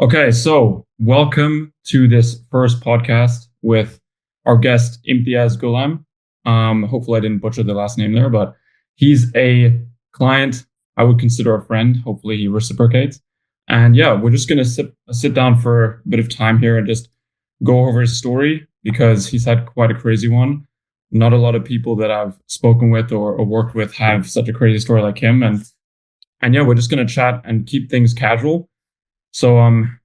Okay, so welcome to this first podcast with our guest Imthiaz Ghulam. Hopefully I didn't butcher the last name there, but he's a client I would consider a friend. Hopefully he reciprocates. And yeah, we're just gonna sit down for a bit of time here and just go over his story because he's had quite a crazy one. Not a lot of people that I've spoken with or worked with have such a crazy story like him. And yeah, we're just gonna chat and keep things casual. So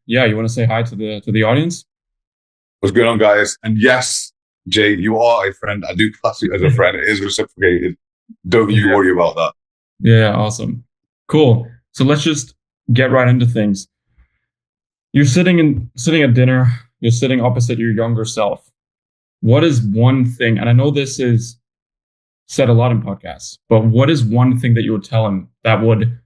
yeah, you want to say hi to the audience? What's going on, guys? And yes, Jay, you are a friend. I do class you as a friend. It is reciprocated. Don't you worry about that. Yeah, awesome. Cool. So let's just get right into things. You're sitting at dinner, you're sitting opposite your younger self. What is one thing, and I know this is said a lot in podcasts, but what is one thing that you would tell him that would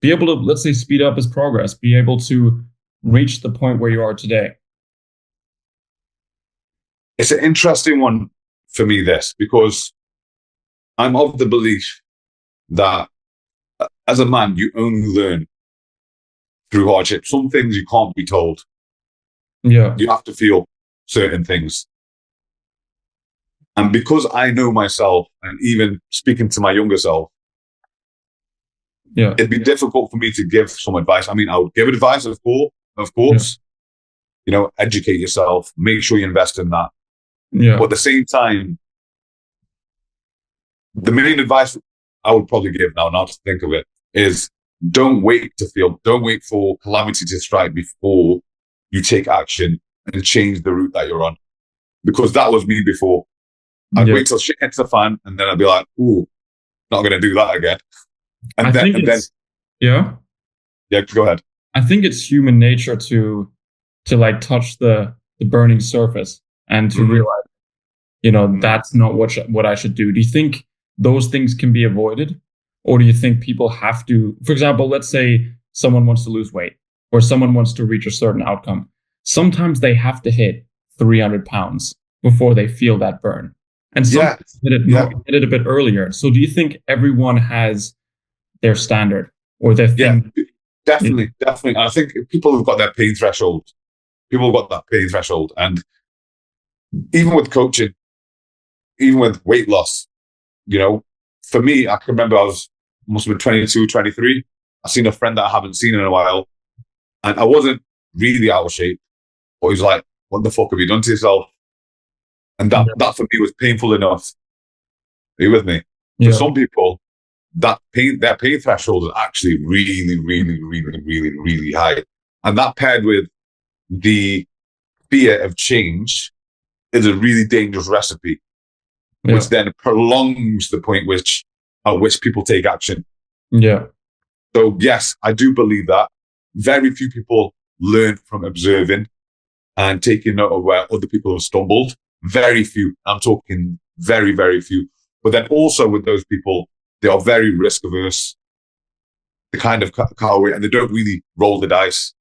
be able to, let's say, speed up his progress, be able to reach the point where you are today? It's an interesting one for me, this, because I'm of the belief that as a man, you only learn through hardship. Some things you can't be told. Yeah. You have to feel certain things. And because I know myself, and even speaking to my younger self, yeah, it'd be difficult for me to give some advice. I mean, I would give advice, of course. Yeah. You know, educate yourself, make sure you invest in that. Yeah. But at the same time, the main advice I would probably give now to think of it, is don't wait for calamity to strike before you take action and change the route that you're on. Because that was me before. I'd wait till shit hits the fan and then I'd be like, ooh, not going to do that again. And then, yeah, go ahead. I think it's human nature to like touch the burning surface and to realize, you know, that's not what I should do. Do you think those things can be avoided? Or do you think people have to, for example, let's say someone wants to lose weight or someone wants to reach a certain outcome. Sometimes they have to hit 300 pounds before they feel that burn. And some hit it a bit earlier. So do you think everyone has their standard or their thing? Yeah, definitely. I think people have got their pain threshold. And even with coaching, even with weight loss, you know, for me, I can remember must have been 22, 23. I seen a friend that I haven't seen in a while, and I wasn't really out of shape, but he was like, what the fuck have you done to yourself? And that for me was painful enough. Are you with me? For some people, their pain threshold is actually really, really, really, really, really high. And that paired with the fear of change is a really dangerous recipe, which then prolongs the point at which people take action. Yeah. So yes, I do believe that. Very few people learn from observing and taking note of where other people have stumbled. Very few. I'm talking very, very few. But then also with those people, they are very risk averse. They kind of coward and they don't really roll the dice.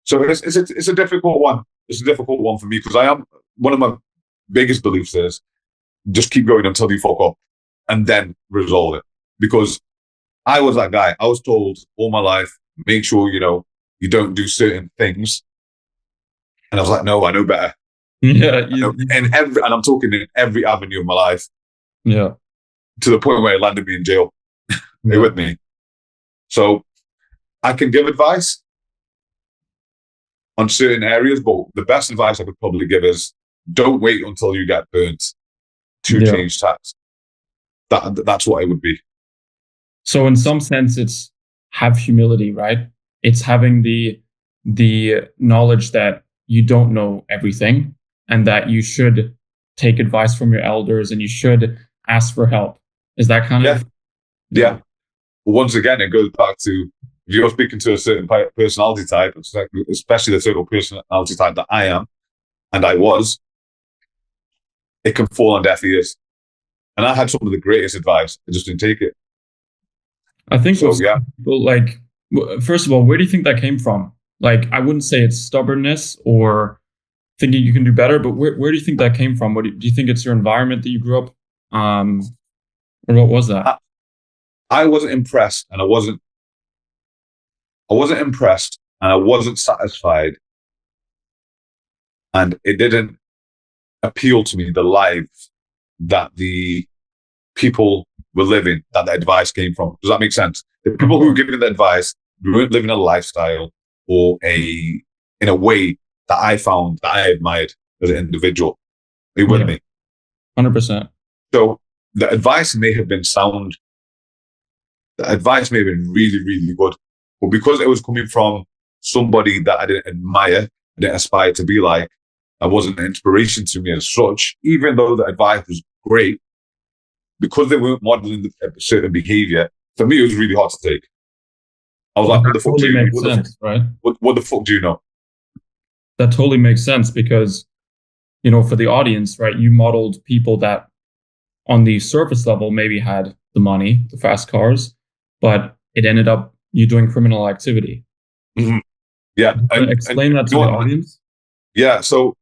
So it's a difficult one. It's a difficult one for me because one of my biggest beliefs is just keep going until you fuck up and then resolve it. Because I was that guy. I was told all my life, make sure, you know, you don't do certain things. And I was like, no, I know better. Yeah. And I'm talking in every avenue of my life. Yeah. To the point where it landed me in jail. Are you with me? So I can give advice on certain areas, but the best advice I could probably give is don't wait until you get burnt to change tax. That's what it would be. So in some sense, it's have humility, right? It's having the knowledge that you don't know everything and that you should take advice from your elders and you should ask for help. Is that kind of? Yeah. Once again, it goes back to if you're speaking to a certain personality type, especially the certain personality type that I am and I was, it can fall on deaf ears. And I had some of the greatest advice. I just didn't take it. I think so. Yeah. People, like, first of all, where do you think that came from? Like, I wouldn't say it's stubbornness or thinking you can do better, but where do you think that came from? Do you think it's your environment that you grew up? Or what was that? I wasn't impressed, and I wasn't impressed and I wasn't satisfied, and it didn't appeal to me, the life that the people were living, that the advice came from. Does that make sense? The people who were giving the advice weren't living a lifestyle or in a way that I found that I admired as an individual. Are you with me? 100%. So the advice may have been sound. The advice may have been really, really good. But because it was coming from somebody that I didn't admire, I didn't aspire to be like, that wasn't an inspiration to me as such, even though the advice was great, because they weren't modeling a certain behavior, for me, it was really hard to take. I was like, what the fuck do you know? Right? What the fuck do you know? That totally makes sense because, for the audience, right, you modeled people that on the surface level maybe had the money, the fast cars, but it ended up you doing criminal activity. Mm-hmm. Yeah. Explain that to the audience. Yeah. So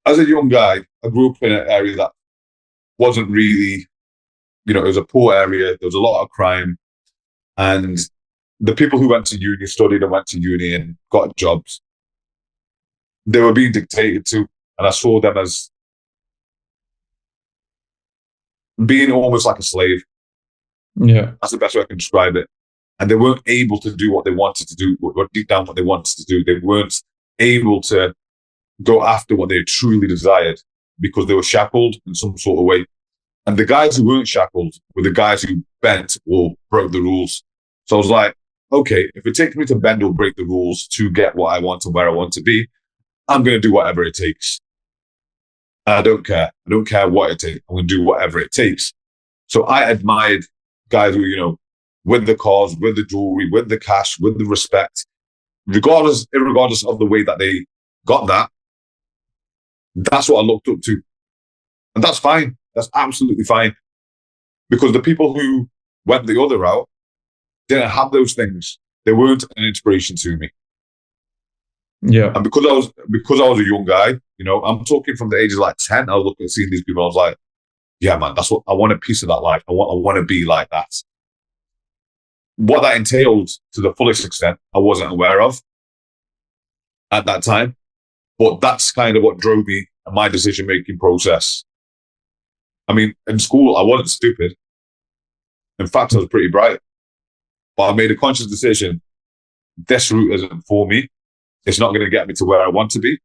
as a young guy, I grew up in an area that wasn't really, it was a poor area. There was a lot of crime. And the people who went to uni, studied and went to uni and got jobs, they were being dictated to. And I saw them as being almost like a slave. Yeah. That's the best way I can describe it. And they weren't able to do what they wanted to do, or deep down what they wanted to do. They weren't able to go after what they truly desired because they were shackled in some sort of way. And the guys who weren't shackled were the guys who bent or broke the rules. So I was like, okay, if it takes me to bend or break the rules to get what I want and where I want to be, I'm going to do whatever it takes. I don't care. I don't care what it takes. I'm going to do whatever it takes. So I admired guys who, with the cars, with the jewelry, with the cash, with the respect, irregardless of the way that they got that. That's what I looked up to. And that's fine. That's absolutely fine. Because the people who went the other route didn't have those things. They weren't an inspiration to me. Yeah. And because I was a young guy, I'm talking from the ages like 10, I was looking at seeing these people, I was like, yeah, man, that's what I want, a piece of that life. I want to be like that. What that entailed to the fullest extent, I wasn't aware of at that time. But that's kind of what drove me and my decision-making process. I mean, in school, I wasn't stupid. In fact, I was pretty bright. But I made a conscious decision. This route isn't for me. It's not going to get me to where I want to be.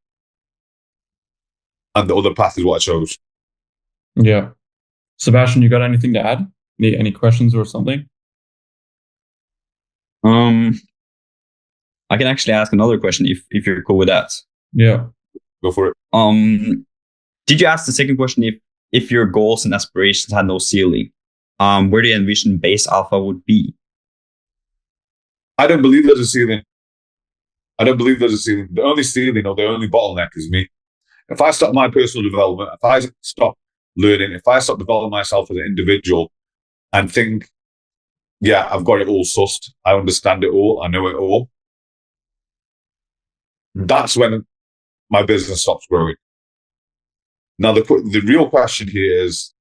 And the other path is what I chose. Yeah. Sebastian, you got anything to add? Any questions or something? I can actually ask another question if you're cool with that. Yeah. Go for it. Did you ask the second question if your goals and aspirations had no ceiling? Where do you envision base alpha would be? I don't believe there's a ceiling. The only ceiling or the only bottleneck is me. If I stop my personal development, if I stop learning, if I stop developing myself as an individual and think, yeah, I've got it all sussed, I understand it all, I know it all, that's when my business stops growing. Now, the real question here is,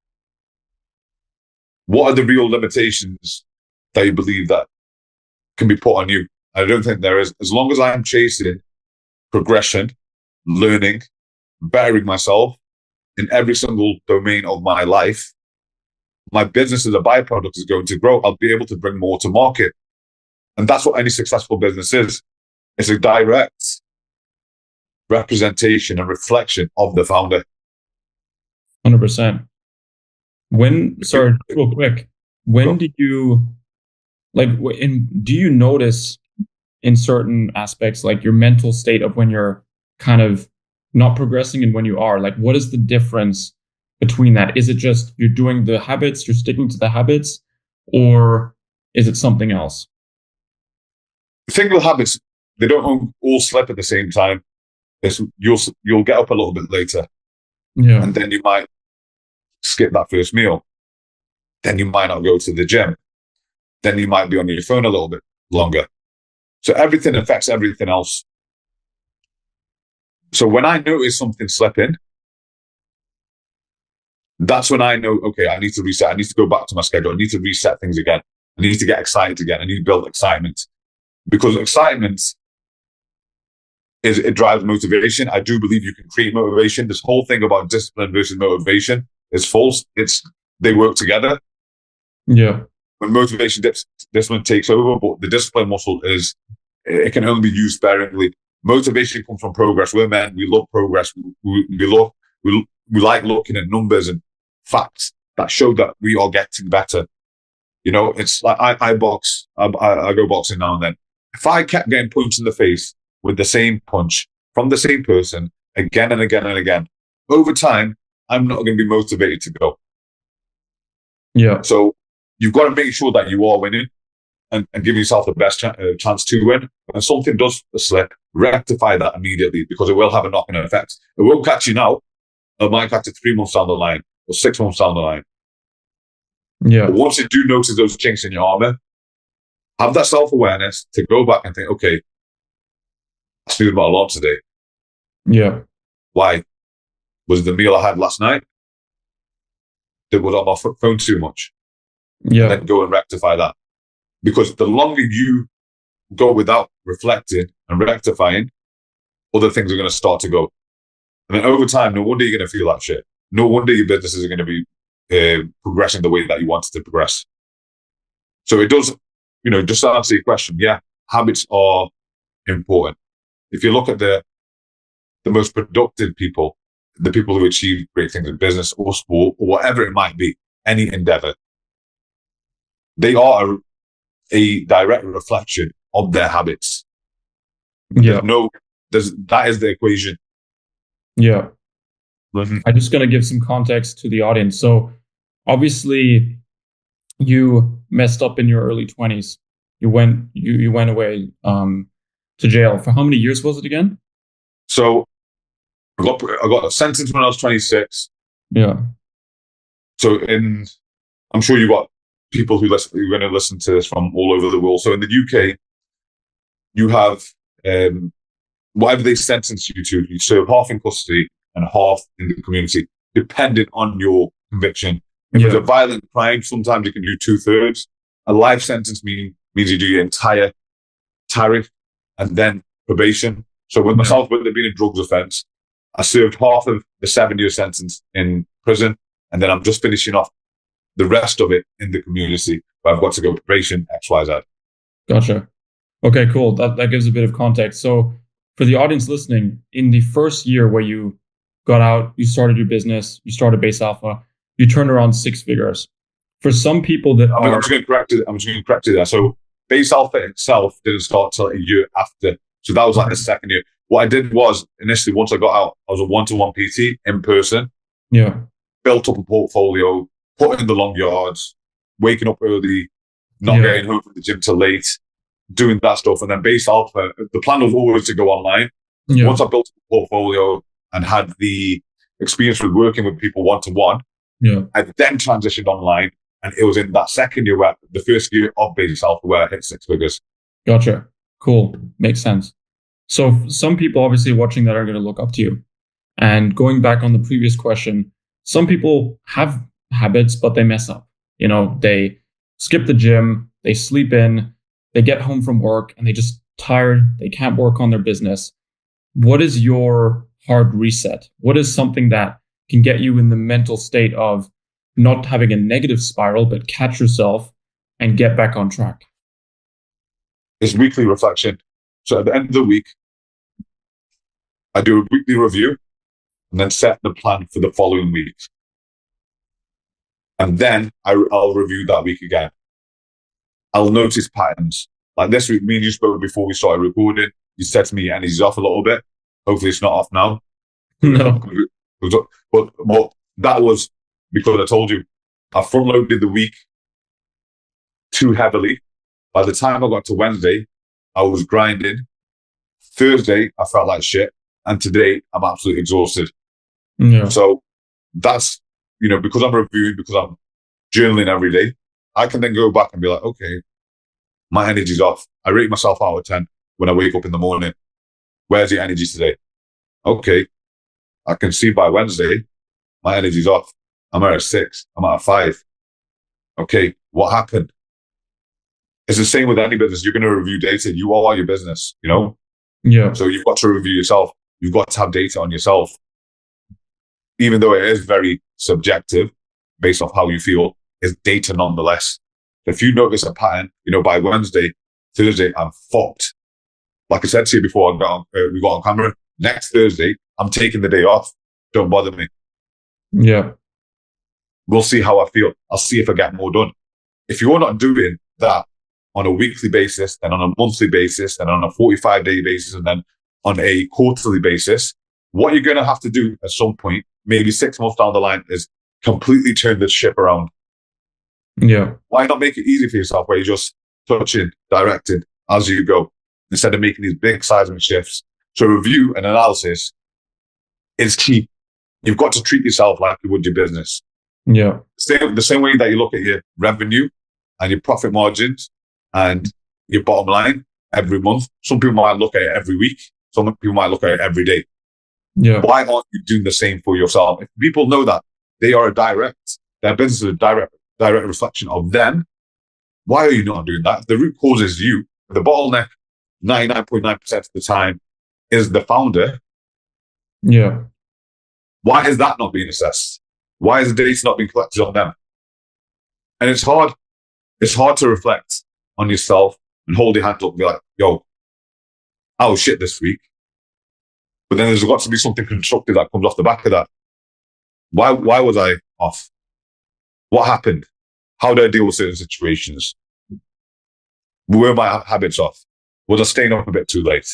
what are the real limitations that you believe that can be put on you? I don't think there is. As long as I'm chasing progression, learning, bettering myself in every single domain of my life, my business as a byproduct is going to grow. I'll be able to bring more to market. And that's what any successful business is. It's a direct representation and reflection of the founder. 100%. Sorry, real quick, when did you, do you notice in certain aspects, like your mental state of when you're kind of not progressing and when you are, what is the difference between that? Is it just you're doing the habits, you're sticking to the habits, or is it something else? The thing with habits, they don't all slip at the same time. You'll get up a little bit later. Yeah. And then you might skip that first meal. Then you might not go to the gym. Then you might be on your phone a little bit longer. So everything affects everything else. So when I notice something slipping, that's when I know, okay, I need to reset. I need to go back to my schedule. I need to reset things again. I need to get excited again. I need to build excitement. Because excitement it drives motivation. I do believe you can create motivation. This whole thing about discipline versus motivation is false. They work together. Yeah. When motivation dips, discipline takes over, but the discipline muscle it can only be used sparingly. Motivation comes from progress. We're men. We love progress. We like looking at numbers and facts that show that we are getting better. You know, it's like I box. I go boxing now and then. If I kept getting punched in the face with the same punch from the same person again and again and again, over time, I'm not going to be motivated to go. Yeah. So you've got to make sure that you are winning and give yourself the best chance to win. When something does slip, rectify that immediately, because it will have a knock-on effect. It won't catch you now. It might catch you 3 months down the line or 6 months down the line. Yeah. But once you do notice those chinks in your armor, have that self-awareness to go back and think, okay, I snoozed my alarm today. Yeah. Why? Was it the meal I had last night? Was on my phone too much? Yeah. Then go and rectify that. Because the longer you go without reflecting and rectifying, other things are going to start to go. And then over time, no wonder you're going to feel that shit. No wonder your business is going to be progressing the way that you want it to progress. So it does, just to answer your question, yeah, habits are important. If you look at the most productive people, the people who achieve great things in business or sport or whatever it might be, any endeavor, they are a direct reflection of their habits. Yeah. That is the equation. Yeah. Mm-hmm. I'm just going to give some context to the audience. So obviously you messed up in your early 20s. You went away to jail. For how many years was it again? So I got sentenced when I was 26. Yeah. So I'm sure you got people who are going to listen to this from all over the world. So in the UK, you have whatever they sentence you to, you serve half in custody and half in the community, depending on your conviction. If it's a violent crime, sometimes you can do 2/3. A life sentence means you do your entire tariff and then probation. So with myself, with there being a drugs offence, I served half of the 7-year sentence in prison, and then I'm just finishing off the rest of it in the community, but I've got to go probation, X, Y, Z. Gotcha. Okay, cool. That gives a bit of context. So for the audience listening, in the first year where you got out, you started your business, you started Base Alpha, you turned around 6 figures. For some people that I'm just going to correct it there. So Base Alpha itself didn't start till a year after. So that was like the second year. What I did was, initially, once I got out, I was a 1-to-1 PT in person. Yeah. Built up a portfolio, put in the long yards, waking up early, not getting home from the gym till late, doing that stuff. And then Base Alpha, the plan was always to go online. Yeah. Once I built a portfolio and had the experience with working with people 1-to-1, I then transitioned online. And it was in that second year, the first year of Base Alpha, where I hit 6 figures. Gotcha. Cool. Makes sense. So some people obviously watching that are going to look up to you. And going back on the previous question, some people have habits, but they mess up. They skip the gym, they sleep in, they get home from work and they just tired. They can't work on their business. What is your hard reset? What is something that can get you in the mental state of not having a negative spiral, but catch yourself and get back on track? It's weekly reflection. So at the end of the week, I do a weekly review and then set the plan for the following week. And then I'll review that week again. I'll notice patterns. Like this week, me and you spoke before we started recording. You said to me your energy's off a little bit. Hopefully it's not off now. No. But that was because I told you I front-loaded the week too heavily. By the time I got to Wednesday, I was grinding. Thursday, I felt like shit. And today, I'm absolutely exhausted. Yeah. So that's, because I'm reviewing, because I'm journaling every day, I can then go back and be like, okay, my energy's off. I rate myself out of 10 when I wake up in the morning. Where's your energy today? Okay. I can see by Wednesday, my energy's off. I'm at a 6. I'm at a 5. Okay. What happened? It's the same with any business. You're going to review data. You are your business, you know? Yeah. So you've got to review yourself. You've got to have data on yourself. Even though it is very subjective based off how you feel, it's data nonetheless. If you notice a pattern, you know, by Wednesday, Thursday, I'm fucked. Like I said to you before we got on camera, next Thursday, I'm taking the day off. Don't bother me. Yeah. We'll see how I feel. I'll see if I get more done. If you're not doing that on a weekly basis, then on a monthly basis, then on a 45-day basis, and then on a quarterly basis, what you're going to have to do at some point, maybe 6 months down the line, is completely turn the ship around. Yeah. Why not make it easy for yourself where you're just touching, directing as you go, instead of making these big seismic shifts? So review and analysis is key. You've got to treat yourself like you would your business. Yeah. The same way that you look at your revenue and your profit margins and your bottom line every month. Some people might look at it every week. Some people might look at it every day. Yeah. Why aren't you doing the same for yourself? If people know that they are their business is a direct reflection of them, why are you not doing that? The root cause is you. The bottleneck, 99.9% of the time, is the founder. Yeah. Why is that not being assessed? Why is the data not being collected on them? And it's hard to reflect on yourself and hold your hand up and be like, yo, I was shit this week. But then there's got to be something constructive that comes off the back of that. Why was I off? What happened? How did I deal with certain situations? Were my habits off? Was I staying up a bit too late?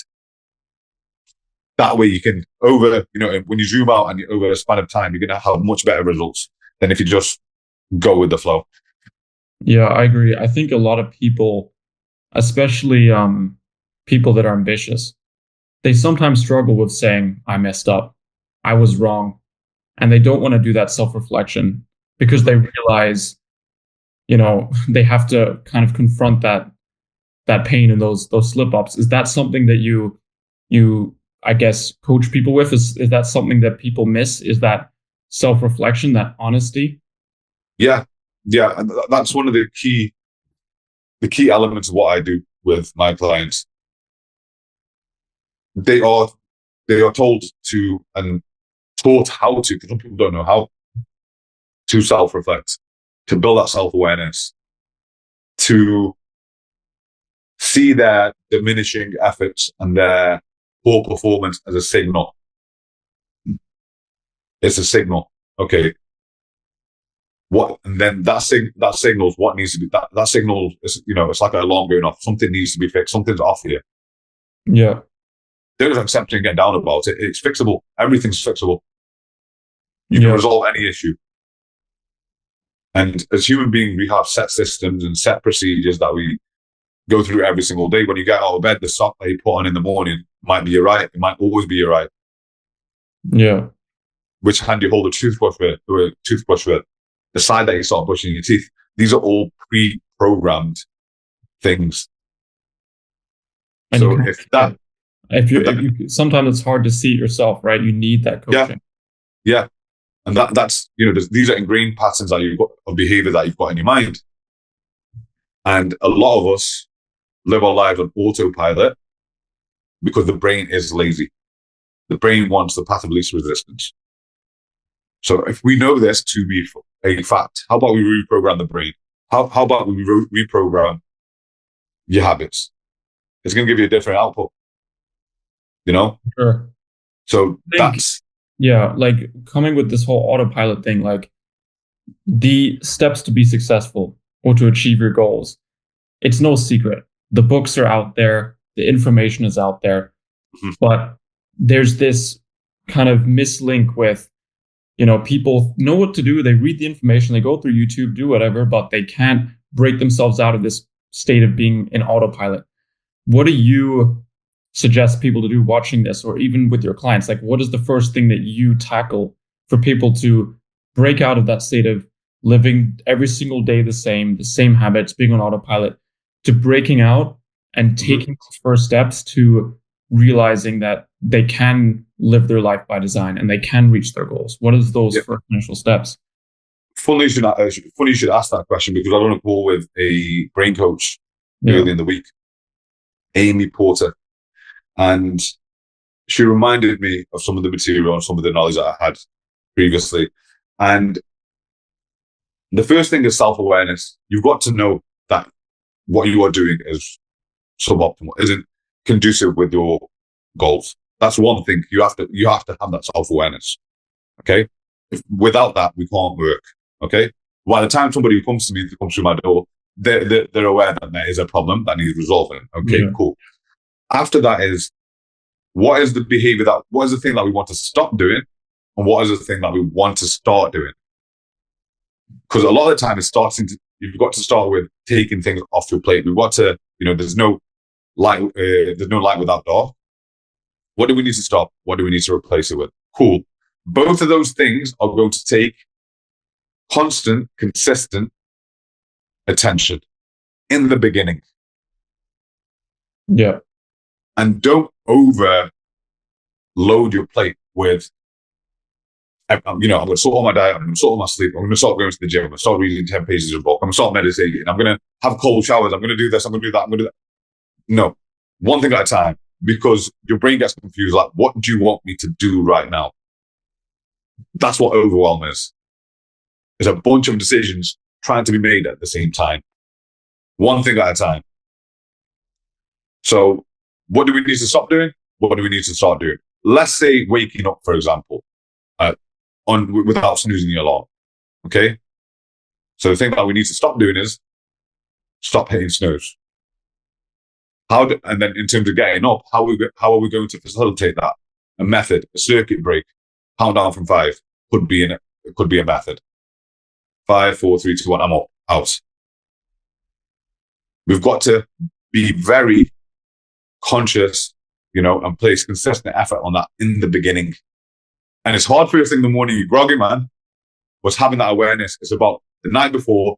That way you can when you zoom out and you over a span of time, you're going to have much better results than if you just go with the flow. Yeah, I agree. I think a lot of people, especially people that are ambitious, they sometimes struggle with saying, I messed up, I was wrong. And they don't want to do that self-reflection because they realize, they have to kind of confront that pain and those slip-ups. Is that something that you I guess coach people with? Is that something that people miss? Is that self-reflection, that honesty? Yeah. And that's one of the key elements of what I do with my clients. They are told to and taught how to, because some people don't know how to self-reflect, to build that self-awareness, to see their diminishing efforts and their poor performance as a signal. It's a signal. Okay. And then that signals what needs to be, that signal is, it's like an alarm going off. Something needs to be fixed. Something's off here. Yeah. Don't accept it and get down about it. It's fixable. Everything's fixable. You can resolve any issue. And as human beings, we have set systems and set procedures that we go through every single day. When you get out of bed, the sock that you put on in the morning might be your right. It might always be your right. Yeah. Which hand you hold a toothbrush with, the side that you start brushing your teeth. These are all pre-programmed things. And so sometimes it's hard to see it yourself, right? You need that coaching. Yeah. And that's, these are ingrained patterns that you've got of behavior that you've got in your mind. And a lot of us live our lives on autopilot because the brain is lazy. The brain wants the path of least resistance. So if we know this to be a fact, how about we reprogram the brain? How about we reprogram your habits? It's going to give you a different output. Sure. So like coming with this whole autopilot thing, like the steps to be successful or to achieve your goals, it's no secret. The books are out there, the information is out there, but there's this kind of mislink with, people know what to do, they read the information, they go through YouTube, do whatever, but they can't break themselves out of this state of being in autopilot. What do you suggest people to do watching this, or even with your clients? Like, what is the first thing that you tackle for people to break out of that state of living every single day the same habits, being on autopilot, to breaking out and taking those first steps to realizing that they can live their life by design and they can reach their goals? What is those first initial steps? Funny you should ask that question, because I run a call with a brain coach early in the week. Amy Porter. And she reminded me of some of the material and some of the knowledge that I had previously. And the first thing is self-awareness. You've got to know that what you are doing is suboptimal, isn't conducive with your goals. That's one thing. You have to have that self-awareness. Okay. Without that, we can't work. Okay. By the time somebody who comes to me, comes through my door, they're aware that there is a problem that needs resolving. Okay, cool. After that is, what is the thing that we want to stop doing, and what is the thing that we want to start doing? Because a lot of the time you've got to start with taking things off your plate. We've got to, there's no light without dark. What do we need to stop? What do we need to replace it with? Cool. Both of those things are going to take constant, consistent attention in the beginning. Yeah. And don't overload your plate with, I'm going to sort out my diet, I'm going to sort out my sleep, I'm going to start going to the gym, I'm going to start reading 10 pages of a book, I'm going to start meditating, I'm going to have cold showers, I'm going to do this, I'm going to do that, I'm going to do that. No. One thing at a time, because your brain gets confused, like, what do you want me to do right now? That's what overwhelm is. There's a bunch of decisions trying to be made at the same time. One thing at a time. So what do we need to stop doing? What do we need to start doing? Let's say waking up, for example, without snoozing the alarm. Okay? So the thing that we need to stop doing is stop hitting snooze. And then in terms of getting up, how are we going to facilitate that? A method, a circuit break, count down from 5 could be a method. 5, 4, 3, 2, 1, I'm up, out. We've got to be very conscious, and place consistent effort on that in the beginning. And it's hard first thing in the morning, you're groggy, man. But having that awareness is about the night before,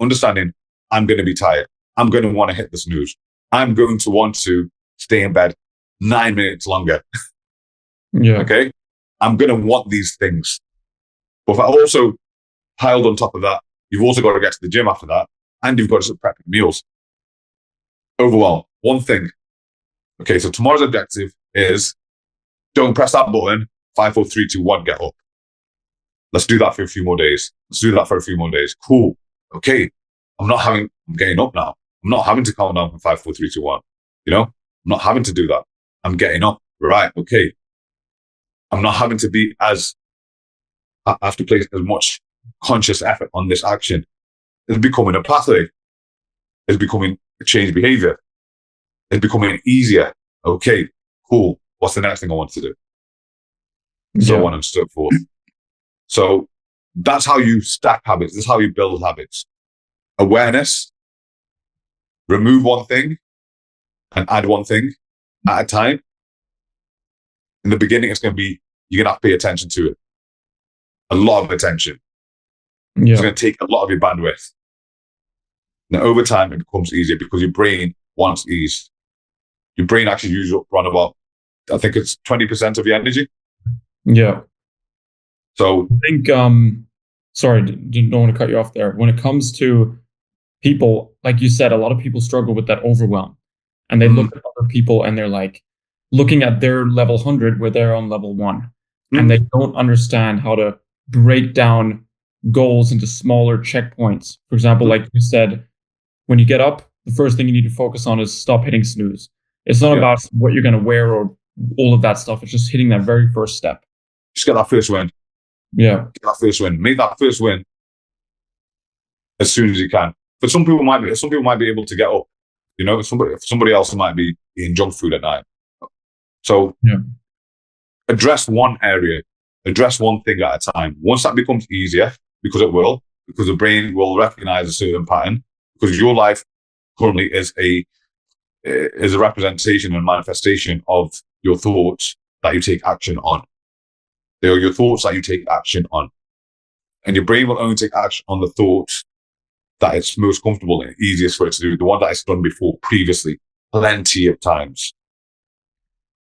understanding I'm going to be tired. I'm going to want to hit the snooze. I'm going to want to stay in bed 9 minutes longer. Yeah. Okay? I'm going to want these things. But if I also piled on top of that, you've also got to get to the gym after that, and you've got to prep your meals. Overwhelm. One thing. Okay, so tomorrow's objective is don't press that button. 5, 4, 3, 2, 1, get up. Let's do that for a few more days. Cool. Okay. I'm getting up now. I'm not having to count down from 5, 4, 3, 2, 1. I'm not having to do that. I'm getting up. Right. Okay. I'm not having to I have to place as much conscious effort on this action. It's becoming a pathway. It's becoming a change behavior. It's becoming easier. Okay, cool. What's the next thing I want to do? So on and so forth. So that's how you stack habits. That's how you build habits. Awareness, remove one thing and add one thing at a time. In the beginning, you're going to have to pay attention to it. A lot of attention. Yeah. It's going to take a lot of your bandwidth. Now, over time, it becomes easier because your brain wants ease. Your brain actually uses up around about, I think it's 20% of your energy. Yeah. So I think, sorry, don't want to cut you off there. When it comes to people, like you said, a lot of people struggle with that overwhelm. And they look at other people and they're like looking at their level 100 where they're on level 1. And they don't understand how to break down goals into smaller checkpoints. For example, like you said, when you get up, the first thing you need to focus on is stop hitting snooze. It's not about what you're going to wear or all of that stuff. It's just hitting that very first step. Just get that first win. Yeah. Get that first win. Make that first win as soon as you can. But some people might be able to get up. Somebody else might be eating junk food at night. So address one area, address one thing at a time. Once that becomes easier, because the brain will recognize a certain pattern, because your life currently is a representation and manifestation of your thoughts that you take action on. They are your thoughts that you take action on. And your brain will only take action on the thoughts that it's most comfortable and easiest for it to do, the one that it's done before previously, plenty of times.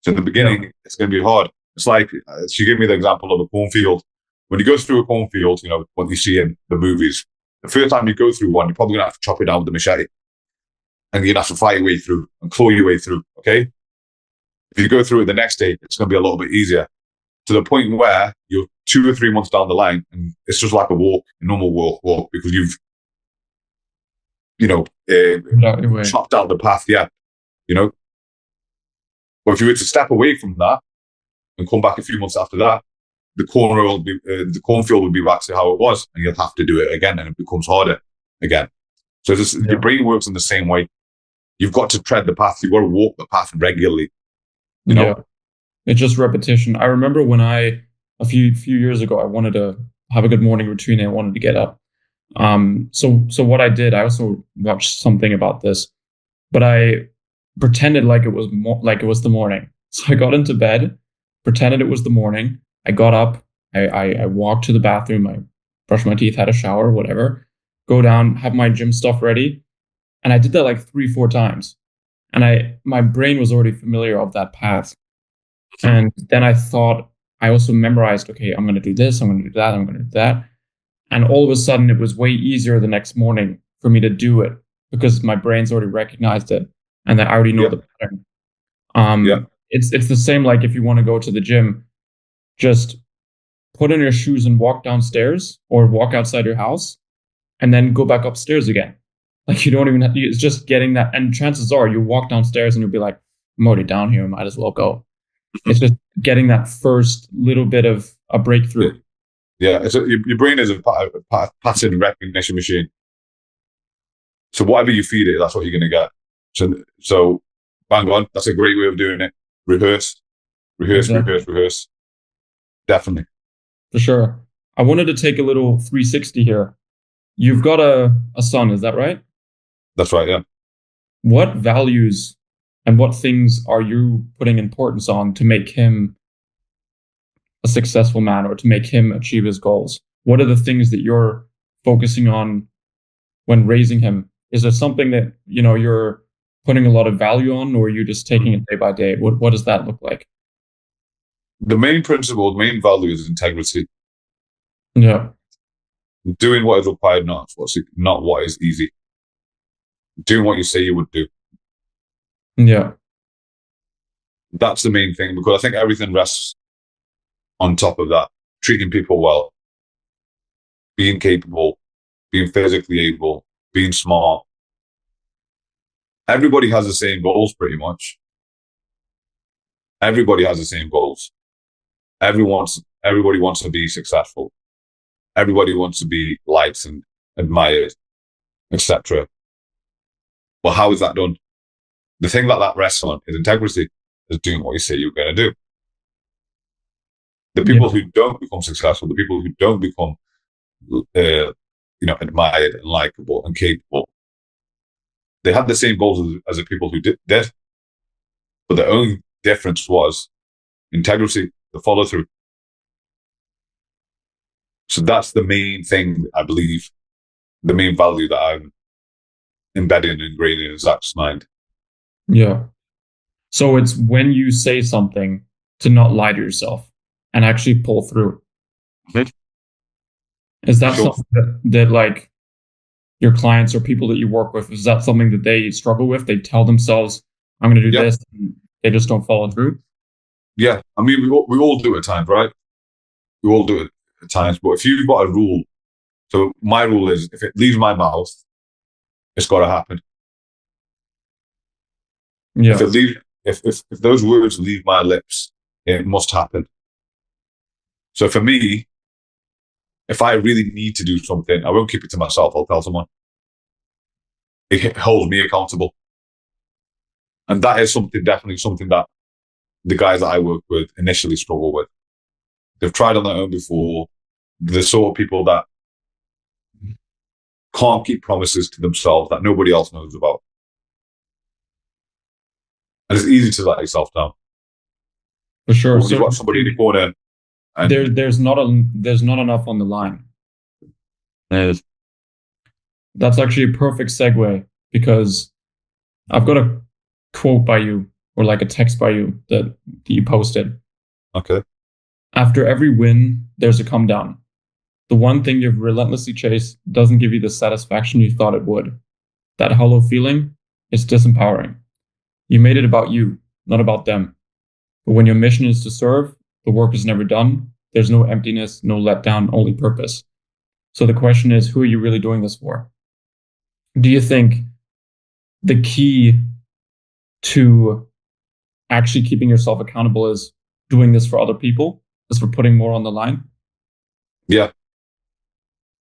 So in the beginning, it's going to be hard. It's like, she gave me the example of a cornfield. When you go through a cornfield, what you see in the movies, the first time you go through one, you're probably going to have to chop it down with a machete. and you'd have to fight your way through and claw your way through. Okay. If you go through it the next day, it's going to be a little bit easier, to the point where you're 2 or 3 months down the line and it's just like a normal walk, because you've, chopped out the path. Yeah. But if you were to step away from that and come back a few months after that, the cornfield would be back to how it was, and you'll have to do it again, and it becomes harder again. So your brain works in the same way. You've got to tread the path. You've got to walk the path regularly. Yeah. It's just repetition. I remember when a few years ago, I wanted to have a good morning routine and I wanted to get up. So what I did, I also watched something about this, but I pretended like it was the morning. So I got into bed, pretended it was the morning. I got up, I walked to the bathroom, I brushed my teeth, had a shower, whatever, go down, have my gym stuff ready. And I did that like 3-4 times. And my brain was already familiar of that path. And then I thought, I also memorized, okay, I'm going to do this, I'm going to do that, I'm going to do that. And all of a sudden, it was way easier the next morning for me to do it because my brain's already recognized it and I already know the pattern. It's the same like if you want to go to the gym, just put on your shoes and walk downstairs or walk outside your house and then go back upstairs again. Like you don't even have to, it's just getting that. And chances are you walk downstairs and you'll be like, I'm already down here, might as well go. It's just getting that first little bit of a breakthrough. Yeah, your brain is a pattern recognition machine. So whatever you feed it, that's what you're going to get. So bang on. That's a great way of doing it. Rehearse. Definitely. For sure. I wanted to take a little 360 here. You've got a son, is that right? That's right, yeah. What values and what things are you putting importance on to make him a successful man or to make him achieve his goals? What are the things that you're focusing on when raising him? Is there something that, you're putting a lot of value on, or are you just taking it day by day? What does that look like? The main principle, the main value is integrity. Yeah. Doing what is required, not what is easy. Doing what you say you would do. Yeah. That's the main thing, because I think everything rests on top of that. Treating people well, being capable, being physically able, being smart. Everybody has the same goals, pretty much. Everybody has the same goals. Everybody wants to be successful. Everybody wants to be liked and admired, etc. Well, how is that done? The thing that rests on is integrity, is doing what you say you're going to do. The people who don't become successful, the people who don't become, admired and likable and capable, they had the same goals as the people who did. But the only difference was integrity, the follow through. So that's the main thing, I believe, the main value that I'm embedding and ingraining in Zach's mind. Yeah. So it's when you say something to not lie to yourself and actually pull through. Mm-hmm. Is that something that like your clients or people that you work with, is that something that they struggle with? They tell themselves, I'm going to do this, and they just don't follow through? Yeah. I mean, we all do it at times, right? We all do it at times. But if you've got a rule, so my rule is, if it leaves my mouth, it's got to happen. Yeah. If those words leave my lips, it must happen. So for me, if I really need to do something, I won't keep it to myself. I'll tell someone. It holds me accountable. And that is definitely something that the guys that I work with initially struggle with. They've tried on their own before. They're the sort of people that can't keep promises to themselves that nobody else knows about. And it's easy to let yourself down. For sure. When you've got somebody in the corner. And there's not enough on the line. That's actually a perfect segue, because I've got a quote by you, or like a text by you that you posted. Okay. After every win, there's a come down. The one thing you've relentlessly chased doesn't give you the satisfaction you thought it would. That hollow feeling, It's disempowering. You made it about you, not about them. But when your mission is to serve, the work is never done. There's no emptiness, no letdown, only purpose. So the question is, who are you really doing this for? Do you think the key to actually keeping yourself accountable is doing this for other people, is for putting more on the line? Yeah,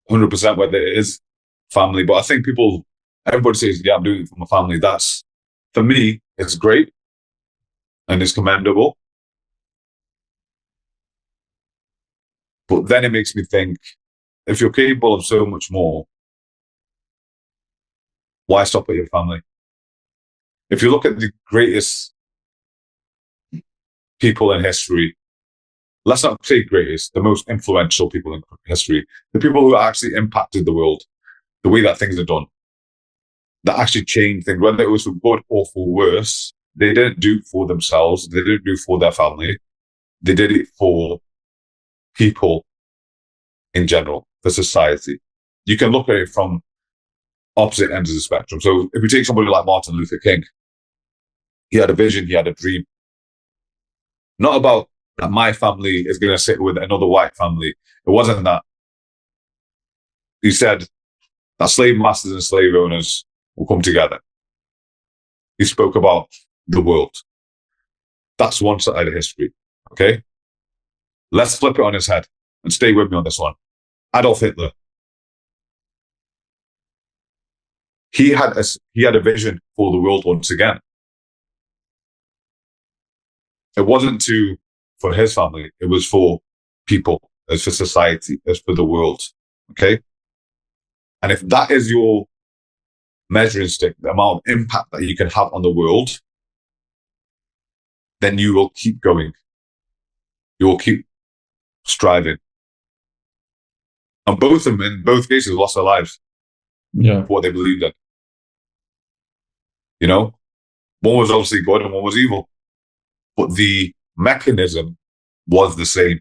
100%, whether it is family. But I think everybody says, yeah, I'm doing it for my family. That's, for me, it's great and it's commendable. But then it makes me think, if you're capable of so much more, why stop at your family? If you look at the greatest people in history, let's not say greatest, the most influential people in history, the people who actually impacted the world, the way that things are done, that actually changed things, whether it was for good or for worse, they didn't do it for themselves, they didn't do it for their family, they did it for people in general, for society. You can look at it from opposite ends of the spectrum. So if we take somebody like Martin Luther King, he had a vision, he had a dream. Not about that my family is going to sit with another white family. It wasn't that. He said that slave masters and slave owners will come together. He spoke about the world. That's one side of history, okay? Let's flip it on his head and stay with me on this one. Adolf Hitler. He had a vision for the world once again. It wasn't for his family. It was for people. It was for society. It was for the world. Okay? And if that is your measuring stick, the amount of impact that you can have on the world, then you will keep going. You will keep striving. And both of them, in both cases, lost their lives for what they believed in. You know? One was obviously good and one was evil. But the mechanism was the same.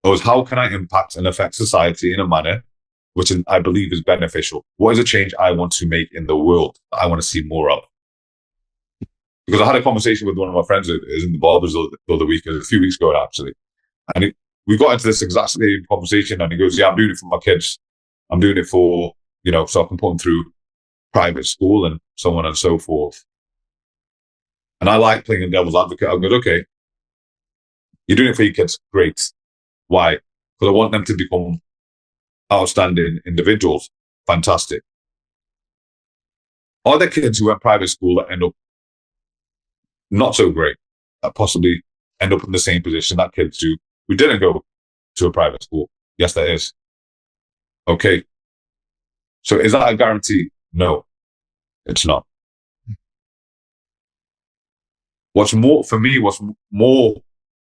It was, how can I impact and affect society in a manner which I believe is beneficial? What is a change I want to make in the world that I want to see more of? Because I had a conversation with one of my friends who is in the barbers the other week, a few weeks ago actually. And we got into this exact same conversation and he goes, yeah, I'm doing it for my kids. I'm doing it for, so I can put them through private school and so on and so forth. And I like playing devil's advocate. I go, okay, you're doing it for your kids. Great. Why? Because I want them to become outstanding individuals. Fantastic. Are there kids who went private school that end up not so great, that possibly end up in the same position that kids do who didn't go to a private school? Yes, there is. Okay. So is that a guarantee? No, it's not. What's more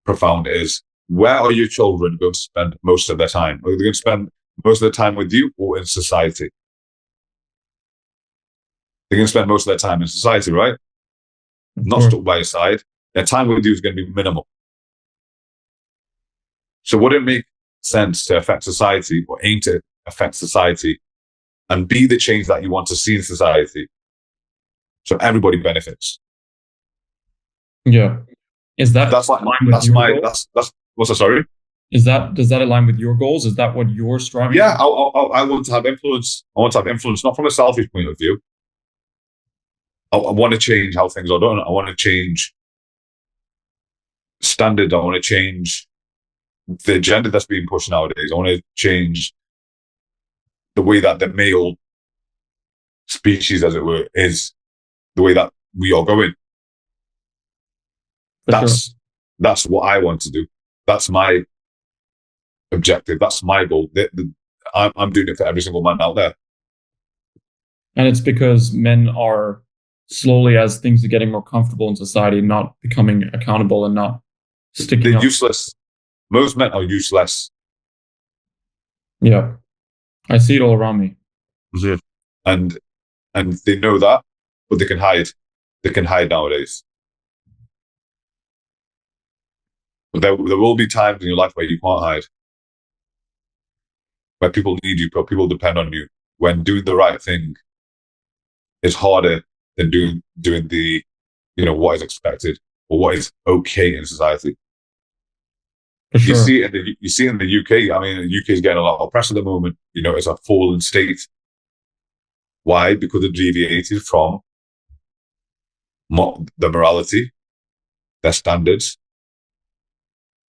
profound is, where are your children going to spend most of their time? Are they going to spend most of their time with you or in society? They're going to spend most of their time in society, right? Not stuck by your side. Their time with you is going to be minimal. So would it make sense to affect society, or aim to affect society, and be the change that you want to see in society, so everybody benefits? Yeah. Is that that's what's that, sorry? Does that align with your goals? Is that what you're striving? Yeah, I want to have influence. I want to have influence, not from a selfish point of view. I want to change how things are done. I want to change standards. I want to change the agenda that's being pushed nowadays. I want to change the way that the male species, as it were, is the way that we are going. That's what I want to do. That's my objective. That's my goal. I'm doing it for every single man out there. And it's because men are slowly, as things are getting more comfortable in society, not becoming accountable and not sticking They're up. useless. Most men are useless. Yeah. I see it all around me. Mm-hmm. And they know that, but they can hide. They can hide nowadays. But there will be times in your life where you can't hide, where people need you, people depend on you, when doing the right thing is harder than doing the, what is expected or what is okay in society. For sure. You see it in the UK. I mean, the UK is getting a lot of press at the moment. It's a fallen state. Why? Because it deviated from the morality, their standards.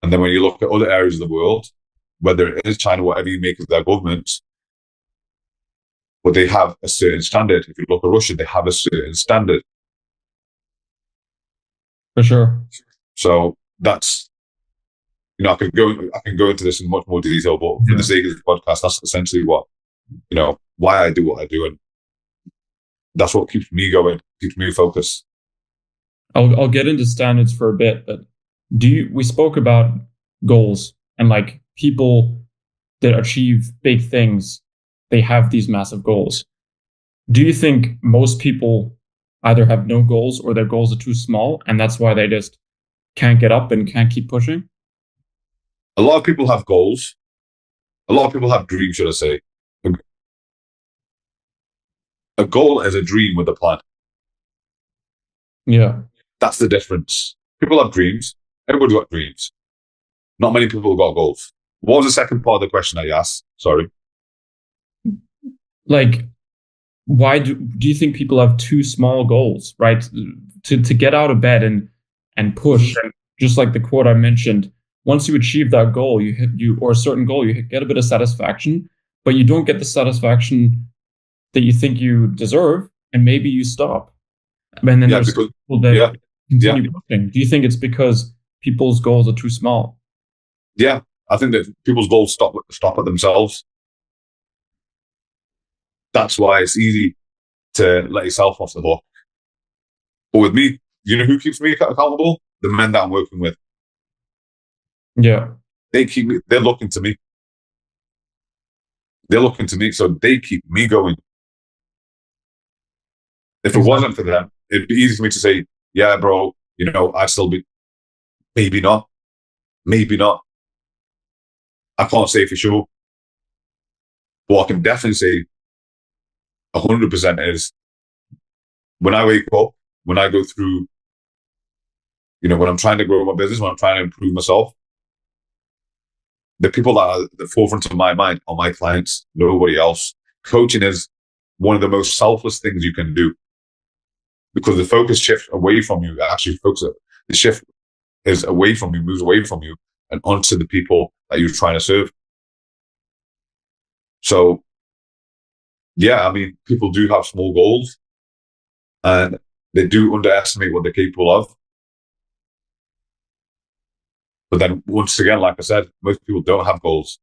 And then when you look at other areas of the world, whether it is China, whatever you make of their governments, but they have a certain standard. If you look at Russia, they have a certain standard. For sure. So that's, I can go into this in much more detail, but for the sake of this podcast, that's essentially what, why I do what I do. And that's what keeps me going, keeps me focused. I'll get into standards for a bit, but we spoke about goals and like people that achieve big things, they have these massive goals. Do you think most people either have no goals or their goals are too small and that's why they just can't get up and can't keep pushing? A lot of people have goals. A lot of people have dreams, should I say. A goal is a dream with a plan. Yeah. That's the difference. People have dreams. Everybody's got dreams. Not many people have got goals. What was the second part of the question that you asked? Sorry. Like, why do you think people have too small goals, right? To get out of bed and push, and just like the quote I mentioned, once you achieve that goal, or a certain goal, you get a bit of satisfaction, but you don't get the satisfaction that you think you deserve, and maybe you stop. And then there's people that continue pushing. Do you think it's because people's goals are too small? Yeah, I think that people's goals stop at themselves. That's why it's easy to let yourself off the hook. But with me, who keeps me accountable? The men that I'm working with. Yeah. They're looking to me. They're looking to me, so they keep me going. If it wasn't for them, it'd be easy for me to say, yeah, bro, I'd still be, maybe not. I can't say for sure. But what I can definitely say 100% is when I wake up, when I go through, when I'm trying to grow my business, when I'm trying to improve myself, the people that are at the forefront of my mind are my clients, nobody else. Coaching is one of the most selfless things you can do because the focus shifts away from you. The shift is away from you, moves away from you and onto the people that you're trying to serve. So, yeah, I mean, people do have small goals and they do underestimate what they're capable of. But then once again, like I said, most people don't have goals.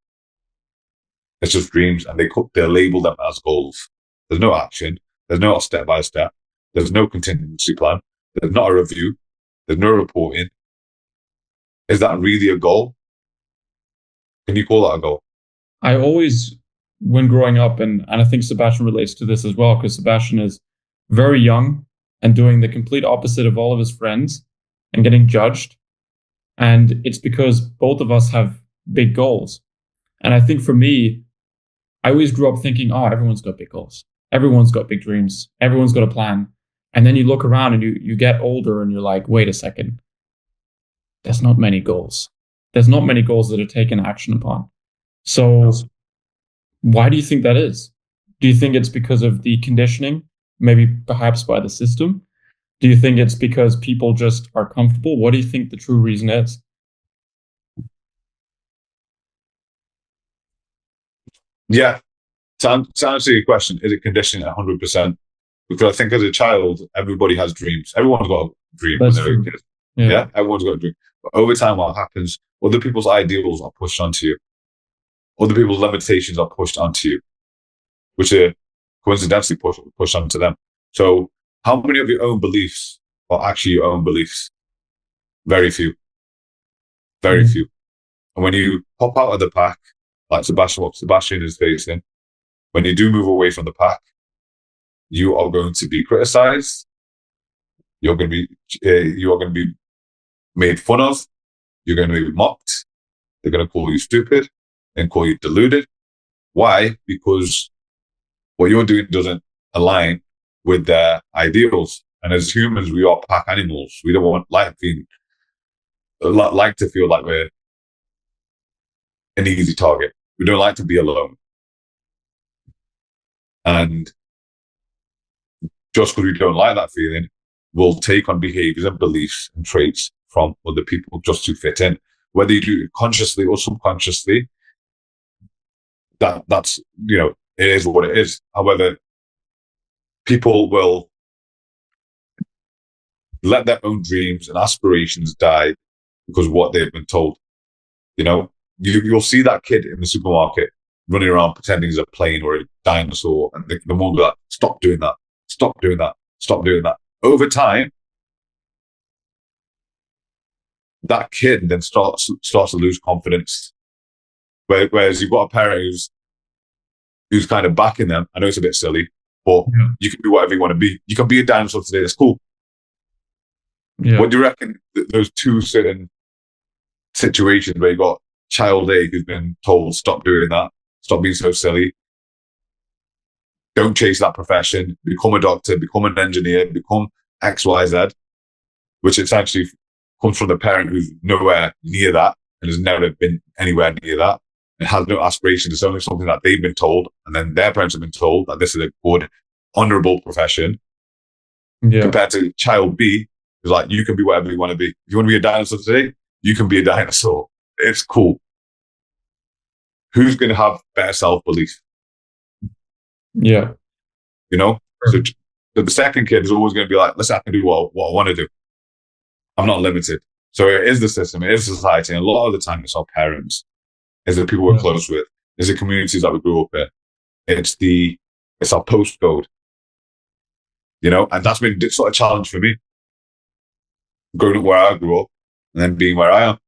It's just dreams and they label them as goals. There's no action. There's no step-by-step. There's no contingency plan. There's not a review. There's no reporting. Is that really a goal? Can you call that a goal? I always, when growing up, and I think Sebastian relates to this as well, because Sebastian is very young and doing the complete opposite of all of his friends and getting judged. And it's because both of us have big goals. And I think for me, I always grew up thinking, oh, everyone's got big goals. Everyone's got big dreams. Everyone's got a plan. And then you look around and you get older and you're like, wait a second. There's not many goals. There's not many goals that are taken action upon. So why do you think that is? Do you think it's because of the conditioning? Maybe perhaps by the system? Do you think it's because people just are comfortable? What do you think the true reason is? Yeah. To answer your question, is it conditioning 100%? Because I think as a child, everybody has dreams. Everyone's got a dream when they're a kid. Yeah, everyone's got a dream. But over time, what happens, other people's ideals are pushed onto you. Other people's limitations are pushed onto you, which are coincidentally pushed onto them. So how many of your own beliefs are actually your own beliefs? Very few. Very few. And when you pop out of the pack, like what Sebastian is facing, when you do move away from the pack, you are going to be criticized. You are going to be made fun of. You're going to be mocked. They're going to call you stupid and call you deluded. Why? Because what you're doing doesn't align with their ideals. And as humans, we are pack animals. We don't like to feel like we're an easy target. We don't like to be alone. And just because we don't like that feeling, we'll take on behaviors and beliefs and traits from other people just to fit in. Whether you do it consciously or subconsciously, that's, it is what it is. However, people will let their own dreams and aspirations die because of what they've been told. You'll see that kid in the supermarket running around pretending he's a plane or a dinosaur, and the mom will be like, stop doing that, stop doing that, stop doing that. Over time, that kid then starts to lose confidence. Whereas you've got a parent who's kind of backing them. I know it's a bit silly, but you can be whatever you want to be. You can be a dinosaur today. That's cool. Yeah. What do you reckon those two certain situations where you got child A who's been told, stop doing that, stop being so silly, don't chase that profession, become a doctor, become an engineer, become X, Y, Z, which essentially comes from the parent who's nowhere near that and has never been anywhere near that and has no aspiration. It's only something that they've been told, and then their parents have been told that this is a good, honorable profession. Yeah. Compared to child B, who's like, you can be whatever you want to be. If you want to be a dinosaur today, you can be a dinosaur. It's cool. Who's going to have better self-belief? Yeah. So the second kid is always going to be like, listen, I can do what I want to do. I'm not limited. So it is the system, it is society. And a lot of the time it's our parents, it's the people we're close with, it's the communities that we grew up in. It's our postcode. And that's been sort of a challenge for me. Growing up where I grew up and then being where I am.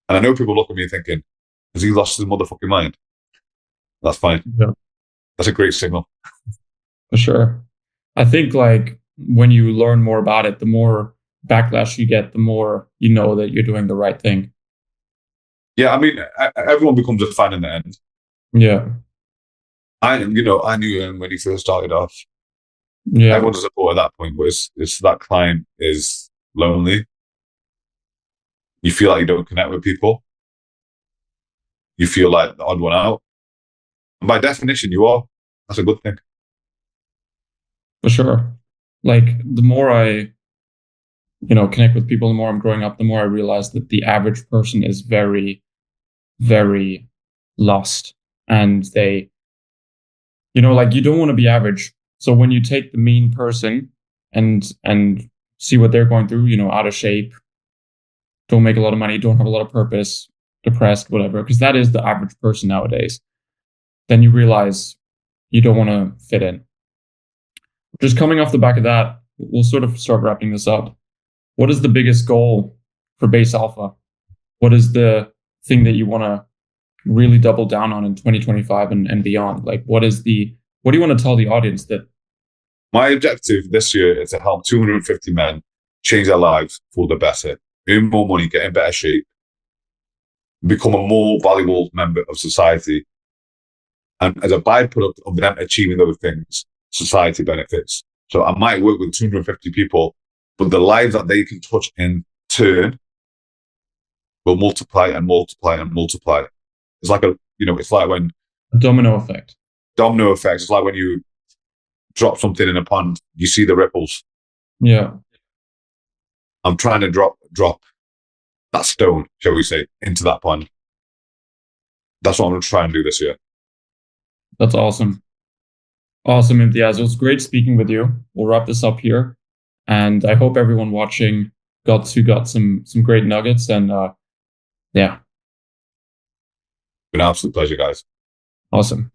And I know people look at me thinking, has he lost his motherfucking mind? That's fine. Yeah. That's a great signal. For sure. I think when you learn more about it, the more backlash you get, the more you know that you're doing the right thing. Yeah, I mean, everyone becomes a fan in the end. Yeah. I knew him when he first started off. Yeah. Everyone's a support at that point, but it's that climb is lonely. You feel like you don't connect with people. You feel like the odd one out. And by definition, you are. That's a good thing. For sure. The more I, connect with people, the more I'm growing up, the more I realize that the average person is very, very lost. And they, you don't want to be average. So when you take the mean person and see what they're going through, out of shape, don't make a lot of money, don't have a lot of purpose, depressed, whatever, because that is the average person nowadays, then you realize you don't want to fit in. Just coming off the back of that, we'll sort of start wrapping this up. What is the biggest goal for Base Alpha? What is the thing that you want to really double down on in 2025 and beyond? What do you want to tell the audience that? My objective this year is to help 250 men change their lives for the better, earn more money, get in better shape, become a more valuable member of society. And as a byproduct of them achieving those things, society benefits. So I might work with 250 people, but the lives that they can touch in turn will multiply and multiply and multiply. It's like it's like when a domino effect. Domino effect. It's like when you drop something in a pond, you see the ripples. Yeah. I'm trying to drop that stone, shall we say, into that pond. That's what I'm going to try and do this year. That's awesome. Awesome, Imthiaz. It was great speaking with you. We'll wrap this up here. And I hope everyone watching got some great nuggets. And yeah. Been an absolute pleasure, guys. Awesome.